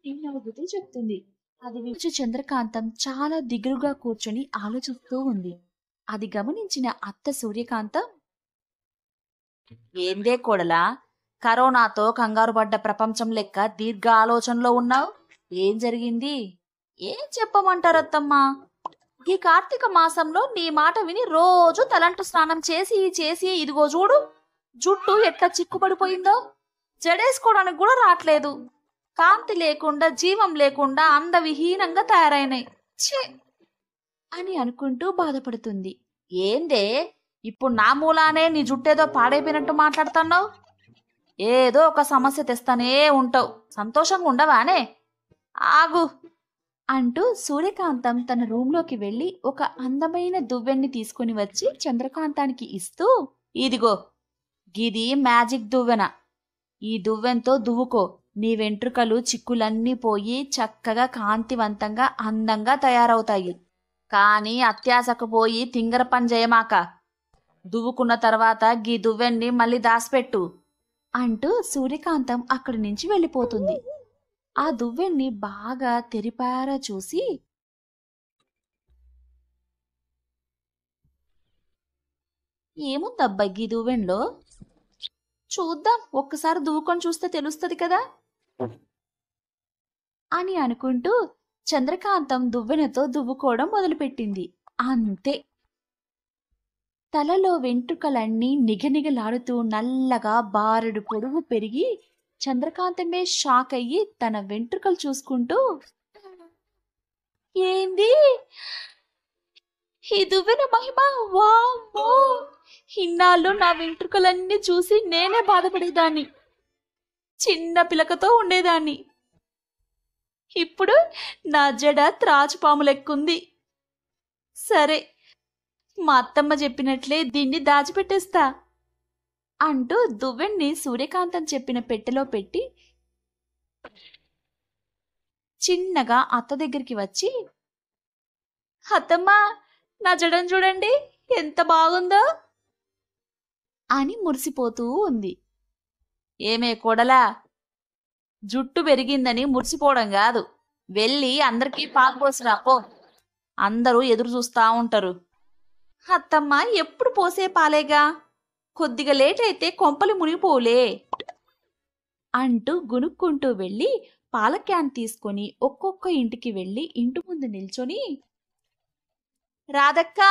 ఈ నలుగుతి చెప్తుంది. అది విని చంద్రకాంతం చాలా దిగులుగా కూర్చొని ఆలోచిస్తూ ఉంది. అది గమనించిన అత్త సూర్యకాంతం, ఏందే కోడలా, కరోనాతో కంగారు పడ్డ ప్రపంచం లెక్క దీర్ఘ ఆలోచనలో ఉన్నావు? ఏం జరిగింది? ఏం చెప్పమంటారత్తమ్మా? ఈ కార్తీక మాసంలో నీ మాట విని రోజు తలంటు స్నానం చేసి చేసి ఇదిగో చూడు, జుట్టు ఎట్లా చిక్కుపడిపోయిందో. జడేసుకోవడానికి కూడా రావట్లేదు. కాంతి లేకుండా జీవం లేకుండా అందవిహీనంగా తయారైనాయి ఛీ అని అనుకుంటూ బాధపడుతుంది. ఏందే ఇప్పుడు నా మూలానే నీ జుట్టేదో పాడైపోయినట్టు మాట్లాడుతున్నావు? ఏదో ఒక సమస్య తెస్తానే ఉంటావు, సంతోషంగా ఉండవానే? ఆగు అంటూ సూర్యకాంతం తన రూంలోకి వెళ్లి ఒక అందమైన దువ్వెన్ని తీసుకుని వచ్చి చంద్రకాంతానికి ఇస్తూ, ఇదిగో గిది మ్యాజిక్ దువ్వెన. ఈ దువ్వెంతో దువ్వుకో, నీ వెంట్రుకలు చిక్కులన్నీ పోయి చక్కగా కాంతివంతంగా అందంగా తయారవుతాయి. కానీ అత్యాశకు పోయి తింగర పని చేయమాక. దువ్వుకున్న తర్వాత గీ దువ్వెన్ని మళ్ళీ దాసిపెట్టు అంటూ సూర్యకాంతం అక్కడి నుంచి వెళ్ళిపోతుంది. ఆ దువ్వెన్ని బాగా తెరిపారా చూసి, ఏముందబ్బా గీ దువ్వెన్లో? చూద్దాం, ఒక్కసారి దువ్వుకొని చూస్తే తెలుస్తుంది కదా అని అనుకుంటూ చంద్రకాంతం దువ్వెనతో దువ్వుకోవడం మొదలుపెట్టింది. అంతే, తలలో వెంట్రుకలన్నీ నిగనిగలాడుతూ నల్లగా బారెడు పొడుగు పెరిగి చంద్రకాంతమే షాక్ అయ్యి తన వెంట్రుకలు చూసుకుంటూ, ఏంది ఈ దువ్వెన మహిమ? వామ్మో! ఇన్నాళ్ళు నా వెంట్రుకలన్నీ చూసి నేనే బాధపడేదాన్ని, చిన్న పిలకతో ఉండేదాన్ని. ఇప్పుడు నా జడ త్రాచుపాము లెక్కుంది. సరే, మా అత్తమ్మ చెప్పినట్లే దీన్ని దాచిపెట్టేస్తా అంటూ దువ్వెన్ని సూర్యకాంతం చెప్పిన పెట్టెలో పెట్టి చిన్నగా అత్త దగ్గరికి వచ్చి, అత్తమ్మా, నా జడను చూడండి ఎంత బాగుందో అని మురిసిపోతూ ఉంది. ఏమే కోడలా, జుట్టు పెరిగిందని మురిసిపోవడం కాదు, వెళ్ళి అందరికీ పాలు పోసిరా పో, అందరూ ఎదురు చూస్తా ఉంటారు. అత్తమ్మ ఎప్పుడు పోసే పాలేగా, కొద్దిగా లేట్ అయితే కొంపలు మునిగిపోలే అంటూ గునుక్కుంటూ వెళ్ళి పాల క్యాన్ తీసుకొని ఒక్కొక్క ఇంటికి వెళ్ళి ఇంటి ముందు నిల్చొని, రాధక్కా,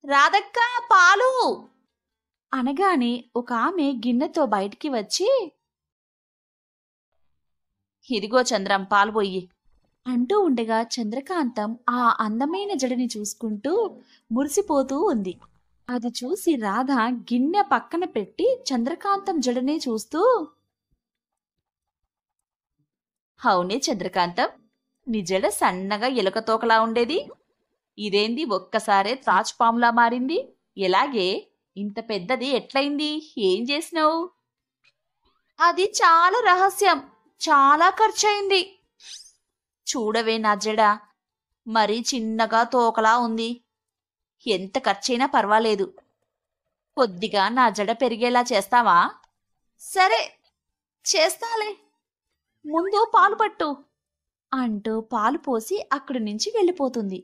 రాధక్కా, పాలు అనగానే ఒక ఆమె గిన్నెతో బయటికి వచ్చి, ఇదిగో చంద్రం, పాలు పోయి అంటూ ఉండగా చంద్రకాంతం ఆ అందమైన జడని చూసుకుంటూ మురిసిపోతూ ఉంది. అది చూసి రాధ గిన్నె పక్కన పెట్టి చంద్రకాంతం జడనే చూస్తూ, అవునే చంద్రకాంతం, నీ జడ సన్నగా ఎలుక తోకలా ఉండేది, ఇదేంది ఒక్కసారే త్రాచుపాములా మారింది? ఎలాగే ఇంత పెద్దది ఎట్లయింది? ఏం చేసినావు? అది చాలా రహస్యం, చాలా ఖర్చయింది. చూడవే నా జడ మరీ చిన్నగా తోకలా ఉంది. ఎంత ఖర్చైనా పర్వాలేదు, కొద్దిగా నా జడ పెరిగేలా చేస్తావా? సరే, చేస్తాలే, ముందు పాలు పట్టు అంటూ పాలు పోసి అక్కడి నుంచి వెళ్ళిపోతుంది.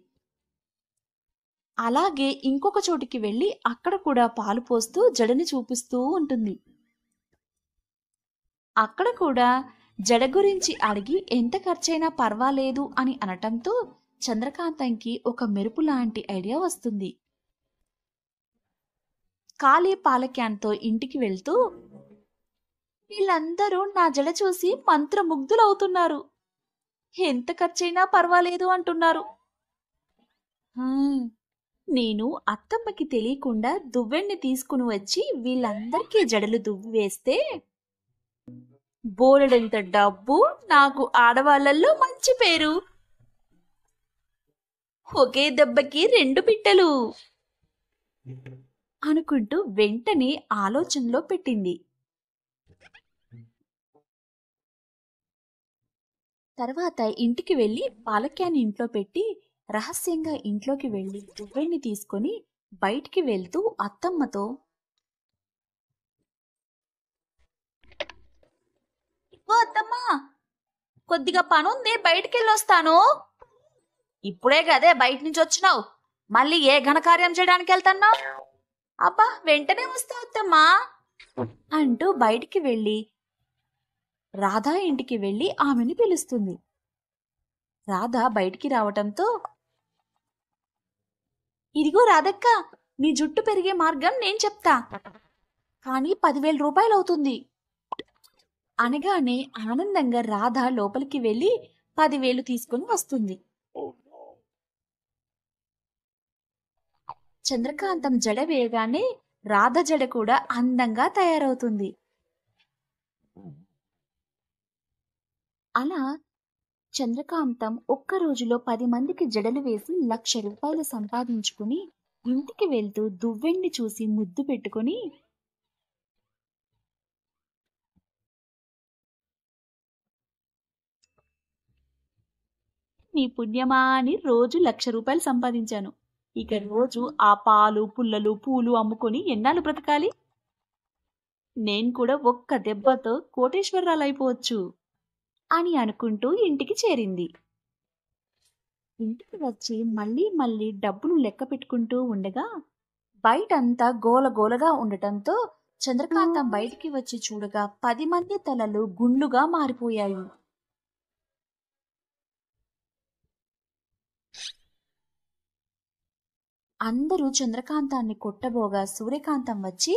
అలాగే ఇంకొక చోటికి వెళ్ళి అక్కడ కూడా పాలు పోస్తూ జడని చూపిస్తూ ఉంటుంది. అక్కడ కూడా జడ గురించి అడిగి ఎంత ఖర్చైనా పర్వాలేదు అని అనటంతో చంద్రకాంతంకి ఒక మెరుపు లాంటి ఐడియా వస్తుంది. ఖాళీ పాల క్యాన్తో ఇంటికి వెళ్తూ, వీళ్ళందరూ నా జడ చూసి మంత్రముగ్ధులవుతున్నారు, ఎంత ఖర్చైనా పర్వాలేదు అంటున్నారు. నేను అత్తమ్మకి తెలియకుండా దువ్వెన్ని తీసుకుని వచ్చి వీళ్ళందరికీ జడలు దువ్వి వేస్తే బోలెడంత డబ్బు, నాకు ఆడవాళ్లలో మంచి పేరు, ఒకే దెబ్బకి 2 పిట్టలు అనుకుంటూ వెంటనే ఆలోచనలో పెట్టింది. తర్వాత ఇంటికి వెళ్లి పాలక్యాన్ ఇంట్లో పెట్టి రహస్యంగా ఇంట్లోకి వెళ్లి దువ్వెన్ని తీసుకొని బయటికి వెళ్తూ అత్తమ్మతో, ఓ అత్తమ్మా, కొద్దిగా పనుంది, బయటికెళ్ళొస్తాను. ఇప్పుడే గదే బయట నుంచి వచ్చినావు, మళ్ళీ ఏ ఘనకార్యం చేయడానికి వెళ్తున్నావు? అబ్బా, వెంటనే వస్తా అత్తమ్మా అంటూ బయటికి వెళ్ళి రాధా ఇంటికి వెళ్ళి ఆమెను పిలుస్తుంది. రాధ బయటికి రావటంతో, ఇదిగో రాధక్క, నీ జుట్టు పెరిగే మార్గం నేను చెప్తా, కానీ 10,000 రూపాయలు అవుతుంది అనగానే ఆనందంగా రాధ లోపలికి వెళ్ళి 10,000 తీసుకుని వస్తుంది. చంద్రకాంతం జడ వేయగానే రాధ జడ కూడా అందంగా తయారవుతుంది. అలా చంద్రకాంతం ఒక్క రోజులో 10 మందికి జడలు వేసి 1,00,000 రూపాయలు సంపాదించుకుని ఇంటికి వెళ్తూ దువ్వెండి చూసి ముద్దు పెట్టుకుని, నీ పుణ్యమా అని రోజు 1,00,000 రూపాయలు సంపాదించాను. ఇక రోజు ఆ పాలు పుల్లలు పూలు అమ్ముకొని ఎన్నాళ్ళు బ్రతకాలి? నేను కూడా ఒక్క దెబ్బతో కోటేశ్వరరాలైపోవచ్చు అని అనుకుంటూ ఇంటికి చేరింది. ఇంటికి వచ్చి మళ్ళీ మళ్ళీ డబ్బులు లెక్క పెట్టుకుంటూ ఉండగా బయటంతా గోలగోలగా ఉండటంతో చంద్రకాంతం బయటికి వచ్చి చూడగా 10 మంది తలలు గుండ్లుగా మారిపోయాయి. అందరూ చంద్రకాంతాన్ని కొట్టబోగా సూర్యకాంతం వచ్చి,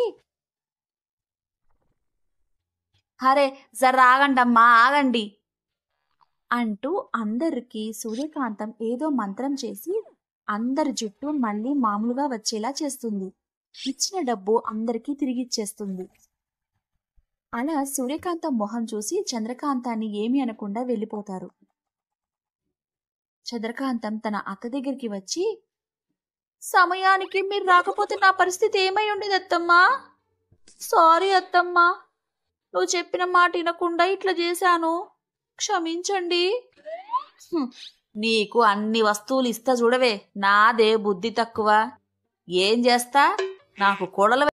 హరే జర ఆగండమ్మా, ఆగండి అంటూ అందరికీ సూర్యకాంతం ఏదో మంత్రం చేసి అందరి జుట్టు మళ్ళీ మామూలుగా వచ్చేలా చేస్తుంది. ఇచ్చిన డబ్బు అందరికీ తిరిగిచ్చేస్తుంది. అలా సూర్యకాంతం మొహం చూసి చంద్రకాంతాన్ని ఏమీ అనకుండా వెళ్ళిపోతారు. చంద్రకాంతం తన అత్త దగ్గరికి వచ్చి, సమయానికి మీరు రాకపోతే నా పరిస్థితి ఏమై ఉండేది అత్తమ్మా? సారీ అత్తమ్మా, నువ్వు చెప్పిన మాట వినకుండా ఇట్లా చేశాను, క్షమించండి. నీకు అన్ని వస్తువులు ఇస్తా చూడవే, నాదే బుద్ధి తక్కువ. ఏం చేస్తా, నాకు కోడలు